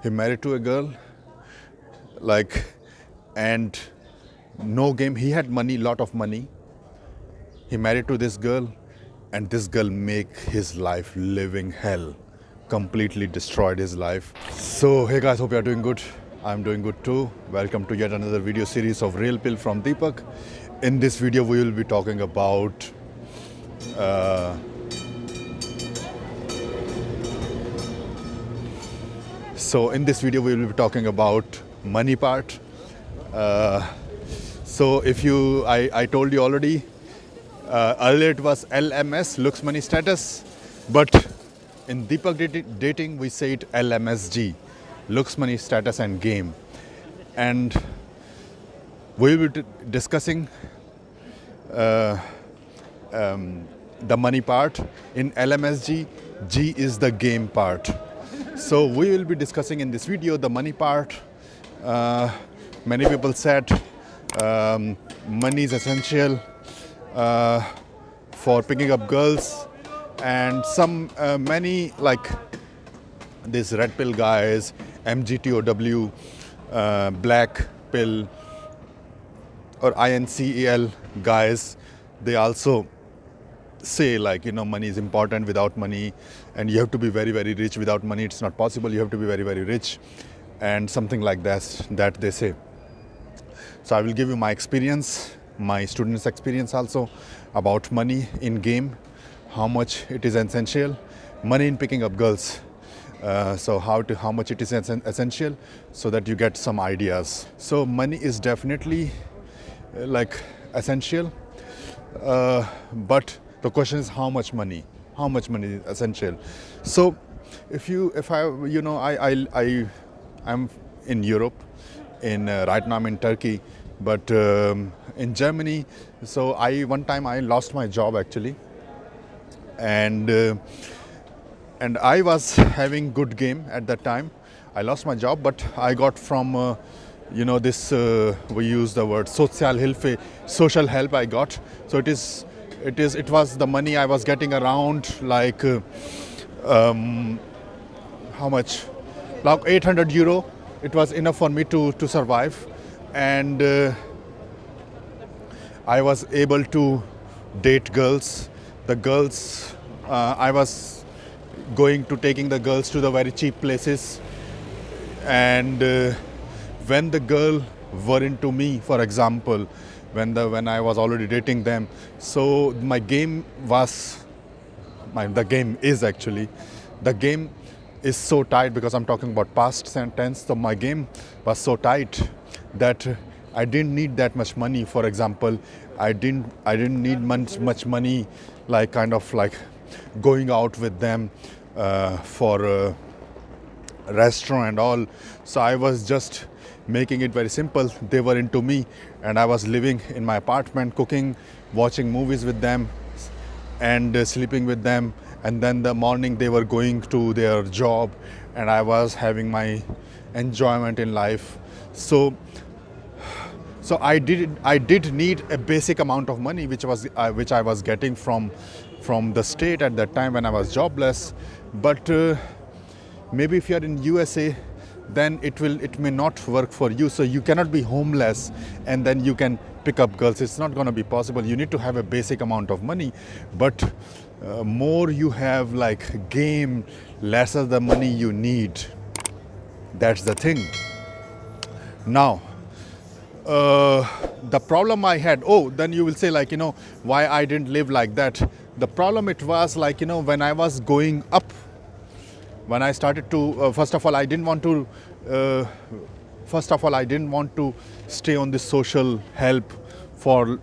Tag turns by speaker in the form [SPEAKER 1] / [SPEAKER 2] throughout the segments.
[SPEAKER 1] He married to a girl, like, and no game. He had money, lot of money. He married to this girl, and this girl make his life living hell. Completely destroyed his life. So, hey guys, hope you are doing good. I'm doing good too. Welcome to yet another video series of Real Pill from Deepak. In this video, we will be talking about in this video, we will be talking about money part. So, if you, I told you already, earlier it was LMS, looks, money, status, but in Deepak dating, we say it LMSG, looks, money, status, and game. And we will be discussing the money part. In LMSG, G is the game part. So we will be discussing in this video the money part. Many people said money is essential for picking up girls, and many like these red pill guys, MGTOW, black pill or INCEL guys, they also say like, money is important. Without money, and you have to be very, very rich. Without money it's not possible, you have to be very, very rich, and something like that they say. So I will give you my experience, my students' experience also about money in game, how much it is essential, money in picking up girls. So how much it is essential, so that you get some ideas. So money is definitely like essential, but the question is how much money is essential. So I'm in Europe, right now I'm in Turkey, but in Germany. So one time I lost my job actually, and I was having good game at that time. I lost my job, but I got from this, we use the word social help I got. So it was the money I was getting around like how much, like 800 euro. It was enough for me to survive, and I was able to date girls. The girls, I was taking the girls to the very cheap places, and when the girl were into me, for example, when I was already dating them, so the game is so tight, because I'm talking about past tense. So my game was so tight that I didn't need that much money. For example, I didn't need much money, like kind of like going out with them for a restaurant and all. So I was just making it very simple. They were into me, and I was living in my apartment, cooking, watching movies with them, and sleeping with them. And then the morning they were going to their job, and I was having my enjoyment in life. So I did need a basic amount of money, which I was getting from the state at that time when I was jobless. But maybe if you are in USA, then it may not work for you. So you cannot be homeless and then you can pick up girls. It's not going to be possible. You need to have a basic amount of money, but more you have like game, lesser the money you need. That's the thing. Now the problem I had, then you will say like, why I didn't live like that. The problem it was like, when I was going up, when I started to first of all I didn't want to stay on this social help for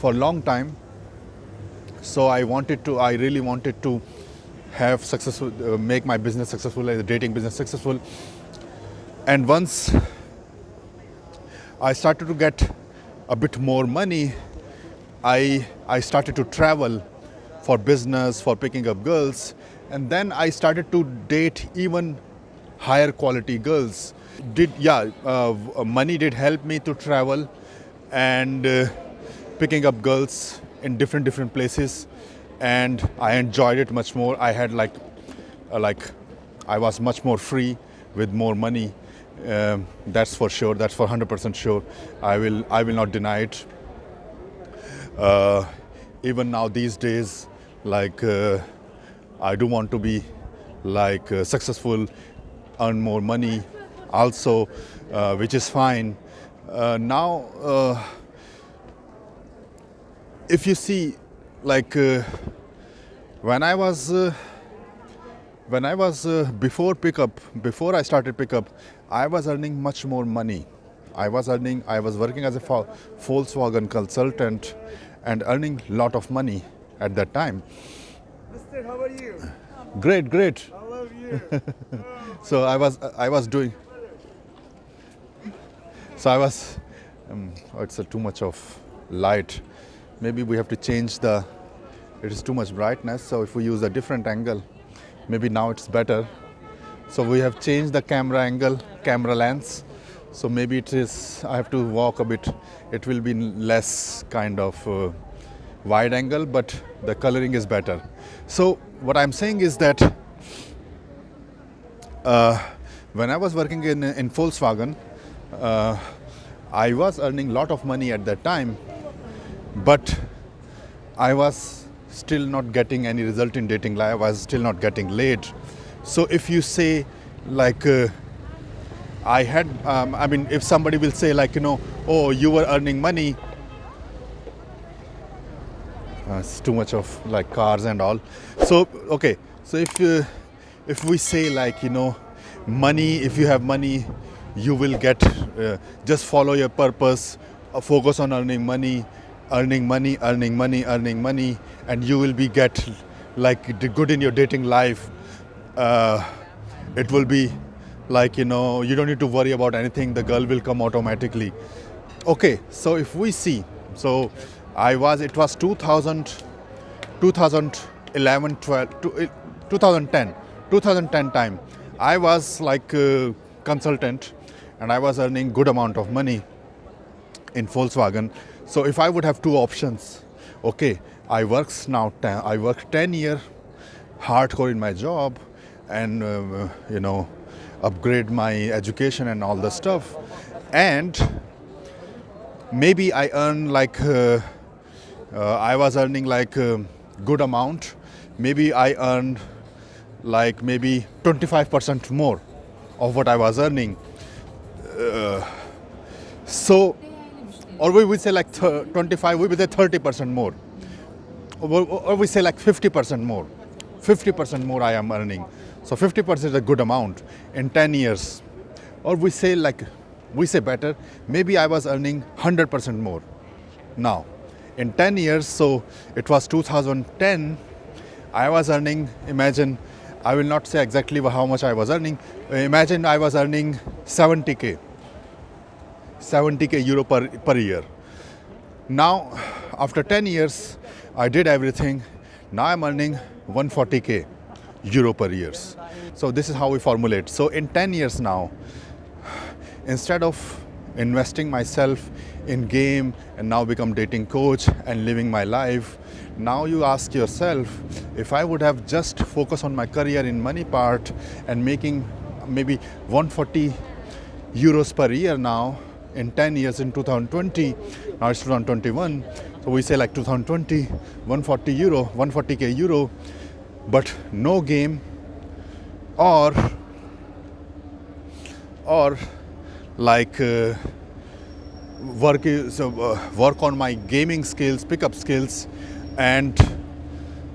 [SPEAKER 1] long time. So I really wanted to have successful, make my business successful, the dating business successful. And once I started to get a bit more money, I started to travel for business, for picking up girls, and then I started to date even higher quality girls. Money did help me to travel and picking up girls in different places, and I enjoyed it much more. I had like like I was much more free with more money. That's for sure. That's for 100% sure. I will not deny it. Even now these days, like I do want to be like successful, earn more money, also, which is fine. Now, if you see, like when I was before pickup, before I started pickup, I was earning much more money. I was working as a Volkswagen consultant and earning lot of money at that time.
[SPEAKER 2] Mister, how are you?
[SPEAKER 1] Great, great.
[SPEAKER 2] I love you.
[SPEAKER 1] So I was doing. So I was. Oh, it's too much of light. Maybe we have to change the. It is too much brightness. So if we use a different angle, maybe now it's better. So we have changed the camera angle, camera lens. So maybe it is. I have to walk a bit. It will be less kind of wide angle, but the coloring is better. So what I'm saying is that when I was working in Volkswagen, I was earning a lot of money at that time, but I was still not getting any result in dating life. I was still not getting laid. So if you say like I had, I mean, if somebody will say like, oh, you were earning money, it's too much of like cars and all. So okay, so if we say like money, if you have money, you will get, just follow your purpose, focus on earning money, earning money, earning money, earning money, and you will be get like good in your dating life. It will be like you don't need to worry about anything. The girl will come automatically. Okay, so if we see, so it was 2011, 12, 2010 time. I was like a consultant and I was earning good amount of money in Volkswagen. So if I would have two options, okay, I work 10 year hardcore in my job and upgrade my education and all the stuff, and maybe I earn like I was earning like a good amount. Maybe I earned like maybe 25% more of what I was earning. So, or we would say like 25, we would say 30% more. Or we say like 50% more. 50% more I am earning. So 50% is a good amount in 10 years. Or we say better, maybe I was earning 100% more now. In 10 years, so it was 2010, I was earning, imagine, I will not say exactly how much I was earning. Imagine I was earning 70k euro per year. Now, after 10 years, I did everything. Now I'm earning 140k euro per year. So this is how we formulate. So in 10 years now, instead of investing myself in game and now become dating coach and living my life, now you ask yourself, if I would have just focused on my career in money part and making maybe 140 euros per year now, in 10 years in 2020, now it's 2021, so we say like 2020, 140k euro, but no game, or like work on my gaming skills, pickup skills, and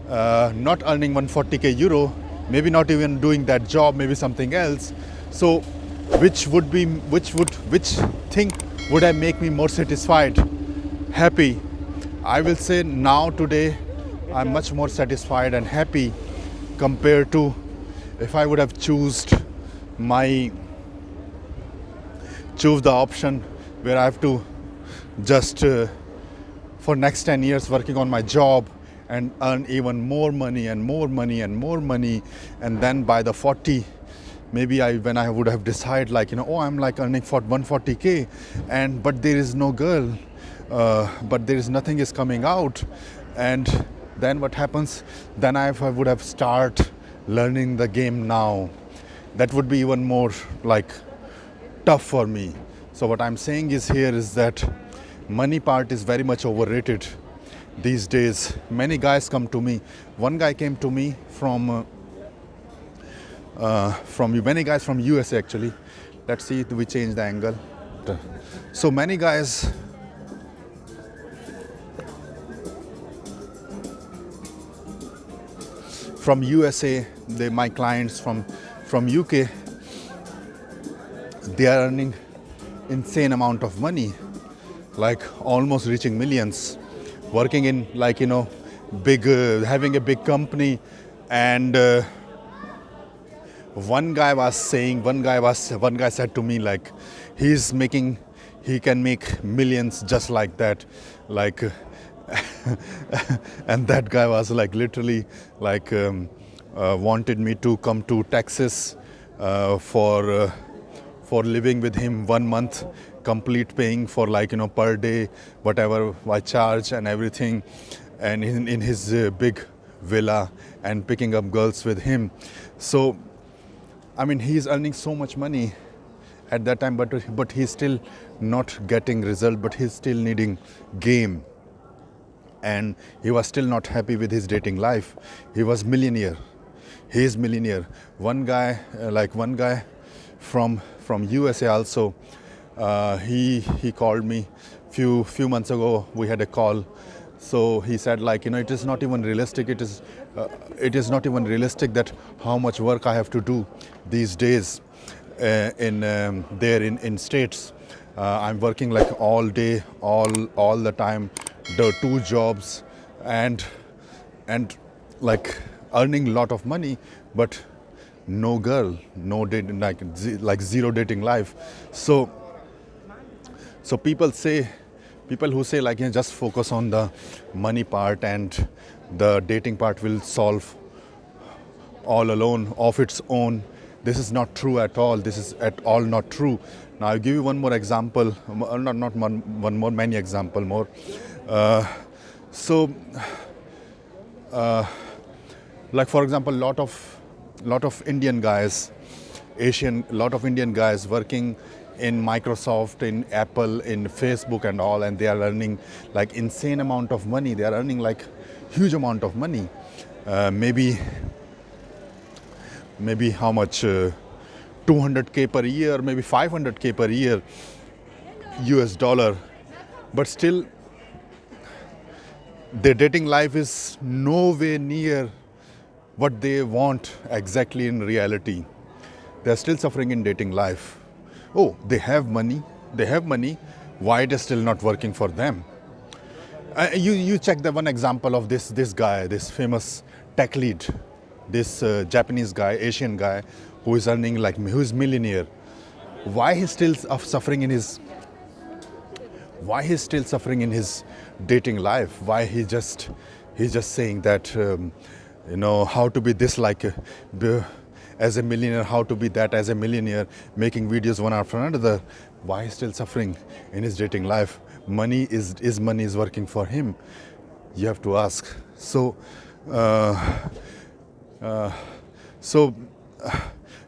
[SPEAKER 1] not earning 140k euro, maybe not even doing that job, maybe something else. So which thing would I make me more satisfied, happy? I will say now today I'm much more satisfied and happy compared to if I would have choose the option where I have to just for next 10 years working on my job and earn even more money and more money and more money, and then by the 40, maybe when I would have decided like I'm like earning 140k, and but there is no girl, but there is nothing is coming out, and then what happens? Then I would have start learning the game now, that would be even more like tough for me. So what I'm saying is here is that money part is very much overrated these days. Many guys come to me. One guy came to me from many guys from USA actually. Let's see if we change the angle. So many guys from USA, my clients from UK, they are earning insane amount of money, like almost reaching millions, working in like big, having a big company. And one guy said to me like he can make millions just like that, like and that guy was like literally like wanted me to come to Texas for living with him 1 month, complete paying for like per day whatever I charge and everything, and in his big villa, and picking up girls with him. So I mean, he's earning so much money at that time, but he's still not getting result, but he's still needing game. And he was still not happy with his dating life. He was millionaire. He is millionaire. One guy from USA also, he called me few months ago. We had a call. So he said like it is not even realistic. It is not even realistic that how much work I have to do these days in States. I'm working like all day, all the time, the 2 jobs, and like earning a lot of money, but no girl, no date, like zero dating life. So people who say like just focus on the money part and the dating part will solve all alone of its own. This is not true at all. This is at all not true. Now I'll give you one more example, not one more, many example more. Like for example, lot of Indian guys, lot of Indian guys working in Microsoft, in Apple, in Facebook and all, and they are earning like insane amount of money. They are earning like huge amount of money. Maybe how much? 200K per year, maybe 500K per year, US dollar. But still, their dating life is nowhere near what they want exactly in reality. They're still suffering in dating life. Oh, they have money. Why it is still not working for them? You check the one example of this guy, this famous tech lead, this Japanese guy, Asian guy, who is earning like, who is millionaire. Why he's still suffering in his dating life? Why he's just saying that how to be this like as a millionaire, how to be that as a millionaire, making videos one after another. Why he's still suffering in his dating life? Money is working for him. You have to ask. So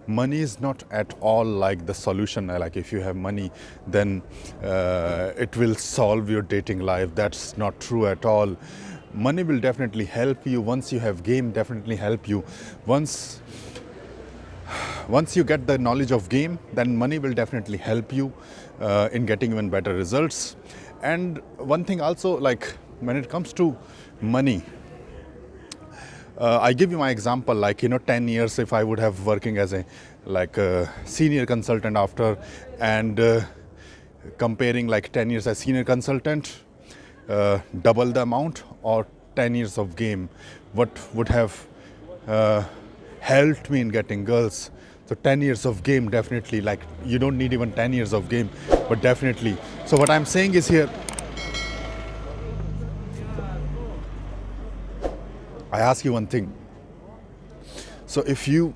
[SPEAKER 1] money is not at all like the solution. Like if you have money, then it will solve your dating life. That's not true at all. Money will definitely help you once you have game. Definitely help you once you get the knowledge of game. Then money will definitely help you in getting even better results. And one thing also, like when it comes to money, I give you my example, like 10 years if I would have working as a senior consultant after, and comparing like 10 years as senior consultant, double the amount, or 10 years of game, what would have helped me in getting girls. So 10 years of game, definitely, like you don't need even 10 years of game, but definitely. So what I'm saying is here, I ask you one thing. So if you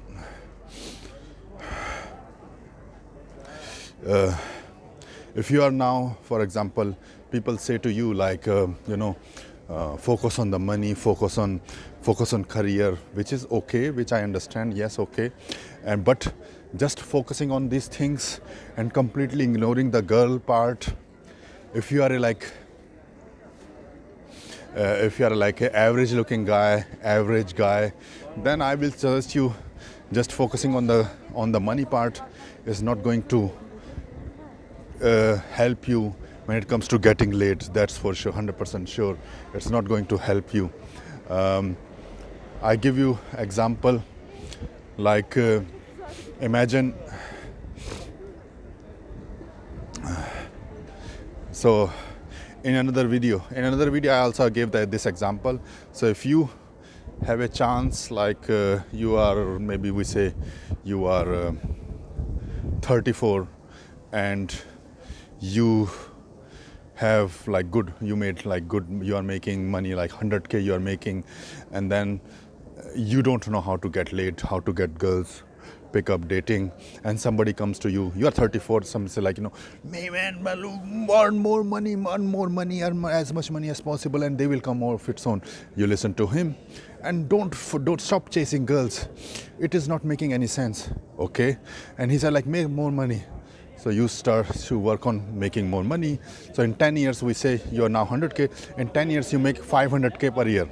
[SPEAKER 1] are now, for example, people say to you like, focus on the money, focus on focus on career, which is okay, which I understand, yes, okay, and but just focusing on these things and completely ignoring the girl part. If you are if you are like an average looking guy, average guy, then I will suggest you just focusing on the money part is not going to help you when it comes to getting laid. That's for sure, 100% sure. It's not going to help you. I give you example like imagine. So in another video I also gave this example. So if you have a chance, like you are, maybe we say you are 34 and you have like good, you made like good, you are making money like 100k you are making, and then you don't know how to get laid, how to get girls, pick up dating, and somebody comes to you, you are 34, some say like, "Hey man, Balu, earn more money, earn as much money as possible, and they will come off its own." You listen to him and don't stop chasing girls. It is not making any sense, okay? And he said like, make more money. So you start to work on making more money. So in 10 years, we say you are now 100k. In 10 years, you make 500k per year.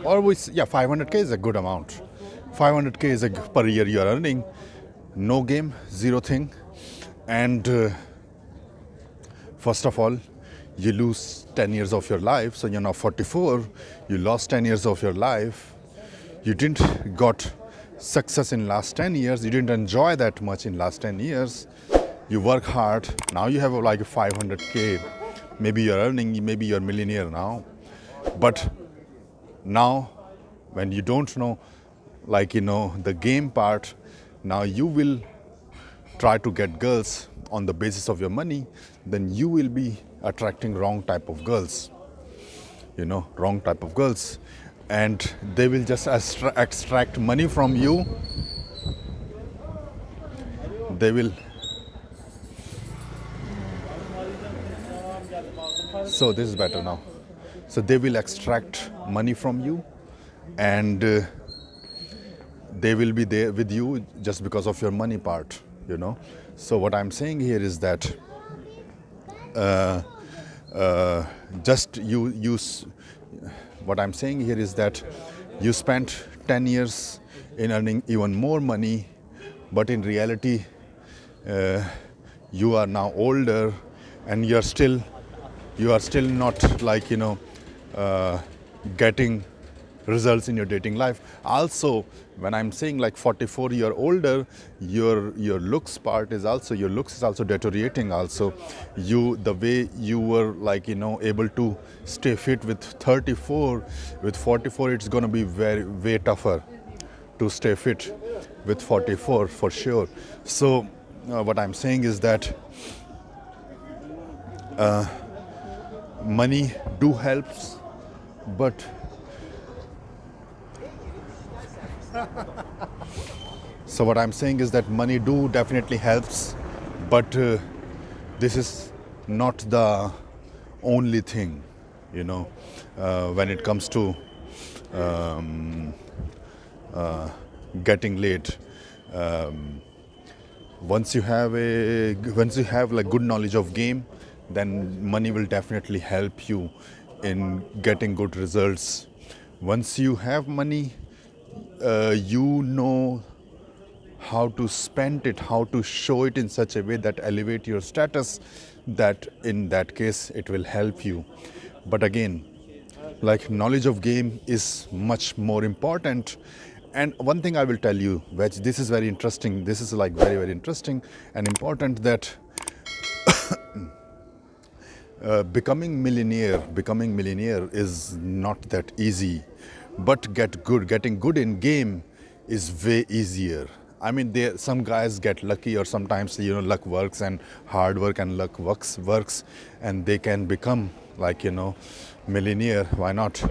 [SPEAKER 1] Or 500k is a good amount. 500k is per year you are earning. No game, zero thing. And first of all, you lose 10 years of your life. So you're now 44. You lost 10 years of your life. You didn't got success in last 10 years. You didn't enjoy that much in last 10 years. You work hard. Now you have like 500k. Maybe you're earning, maybe you're a millionaire now. But now when you don't know, like, the game part, now you will try to get girls on the basis of your money, then you will be attracting wrong type of girls, wrong type of girls. And they will just extract money from you. They will. So this is better now. So they will extract money from you, and they will be there with you just because of your money part, So what I'm saying here is that just you use. What I'm saying here is that you spent 10 years in earning even more money, but in reality, you are now older, and you are still not like getting results in your dating life. Also, when I'm saying like 44, you're older, your looks part is also, your looks is also deteriorating. Also, the way you were like able to stay fit with 34, with 44 it's going to be way tougher to stay fit with 44 for sure. So what I'm saying is that money do helps, but so what I'm saying is that money do definitely helps, but this is not the only thing, when it comes to getting laid. Once you have like good knowledge of game, then money will definitely help you in getting good results. Once you have money, you know how to spend it, how to show it in such a way that elevate your status, that in that case it will help you. But again, like, knowledge of game is much more important. And one thing I will tell you, which this is very interesting, this is like very, very interesting and important, that becoming millionaire is not that easy, but getting good in game is way easier. I mean, some guys get lucky, or sometimes luck works and hard work and luck works, and they can become like millionaire. Why not?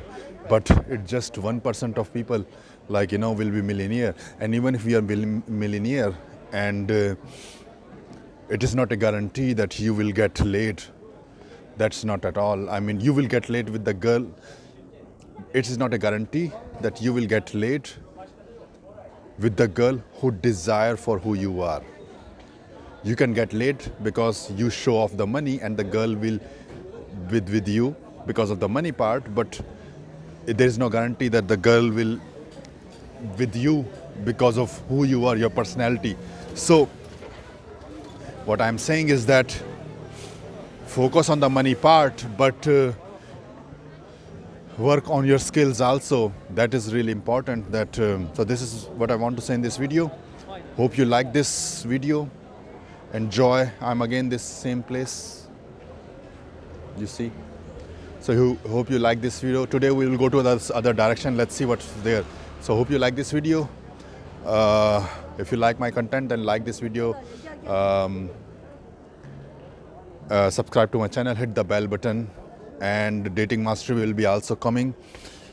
[SPEAKER 1] But it's just 1% of people like will be millionaire. And even if you are millionaire, and it is not a guarantee that you will get laid. That's not at all. I mean, you will get laid with the girl it is not a guarantee that you will get laid with the girl who desire for who you are. You can get laid because you show off the money and the girl will with you because of the money part, but there is no guarantee that the girl will with you because of who you are, your personality. So what I'm saying is that focus on the money part, but work on your skills also. That is really important. That so this is what I want to say in this video. Hope you like this video. Enjoy. I'm again this same place, you see. So hope you like this video. Today we will go to the other direction. Let's see what's there. So hope you like this video. If you like my content, then like this video. Subscribe to my channel, hit the bell button, and Dating Mastery will be also coming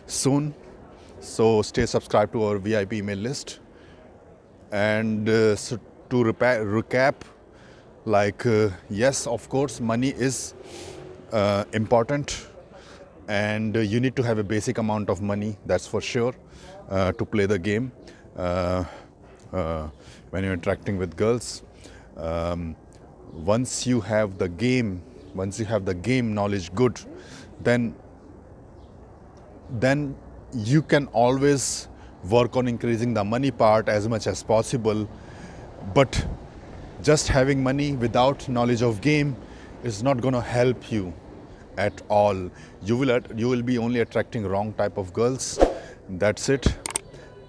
[SPEAKER 1] soon. So stay subscribed to our VIP email list. And so to recap, like yes, of course, money is important, and you need to have a basic amount of money, that's for sure, to play the game when you're interacting with girls. Once you have the game knowledge good, then you can always work on increasing the money part as much as possible. But just having money without knowledge of game is not going to help you at all. You will be only attracting wrong type of girls, that's it,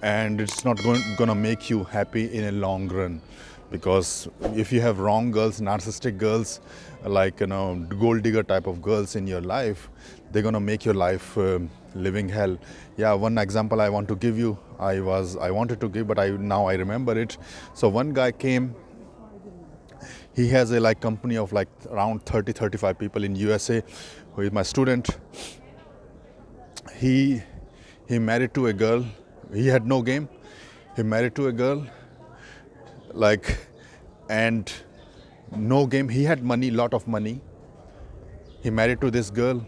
[SPEAKER 1] and it's not going to make you happy in a long run. Because if you have wrong girls, narcissistic girls, like gold digger type of girls in your life, they're gonna make your life living hell. Yeah, one example I want to give you. I wanted to give, but now I remember it. So one guy came. He has a company of around 35 people in USA, who is my student. He married to a girl. He had no game. He married to a girl. And no game. He had money, lot of money. He married to this girl,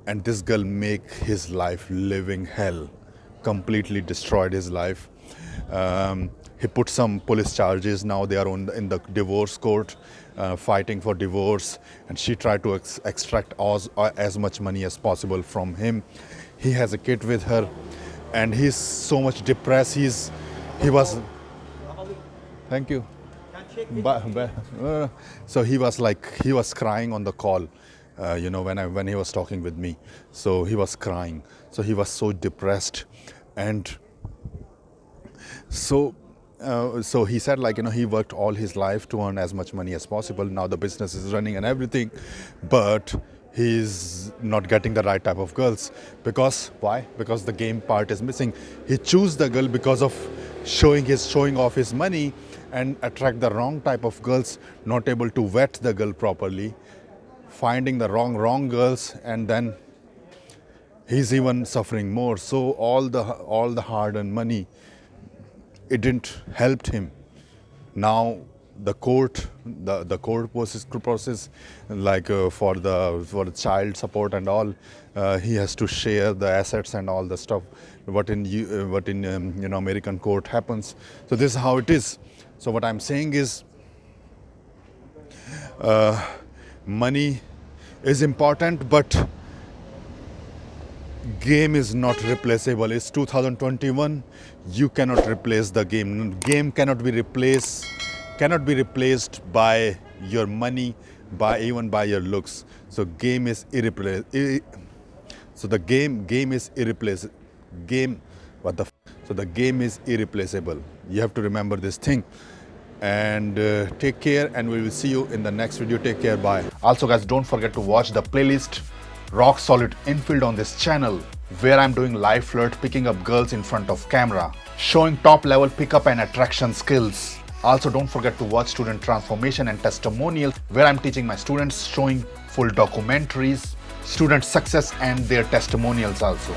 [SPEAKER 1] and this girl make his life living hell. Completely destroyed his life. He put some police charges. Now they are in the divorce court, fighting for divorce. And she tried to extract as much money as possible from him. He has a kid with her, and he's so much depressed. He was. Thank you. So he was crying on the call, when he was talking with me. So he was crying. So he was so depressed, and so he said he worked all his life to earn as much money as possible. Now the business is running and everything, but he's not getting the right type of girls. Because why? Because the game part is missing. He chose the girl because of showing off his money, and attract the wrong type of girls, not able to vet the girl properly, finding the wrong girls, and then he's even suffering more. So all the hard-earned money, it didn't help him. Now the court process for the child support and all, he has to share the assets and all the stuff. What in American court happens. So this is how it is. So what I'm saying is, money is important, but game is not replaceable. It's 2021. You cannot replace the game. Game cannot be replaced by your money, even by your looks. So game is irreplaceable. So the game is irreplaceable. So the game is irreplaceable. You have to remember this thing. And take care, and we will see you in the next video. Take care. Bye. Also guys, don't forget to watch the playlist Rock Solid Infield on this channel, where I'm doing live flirt, picking up girls in front of camera, showing top level pickup and attraction skills. Also don't forget to watch Student Transformation and Testimonials, where I'm teaching my students, showing full documentaries, student success and their testimonials also.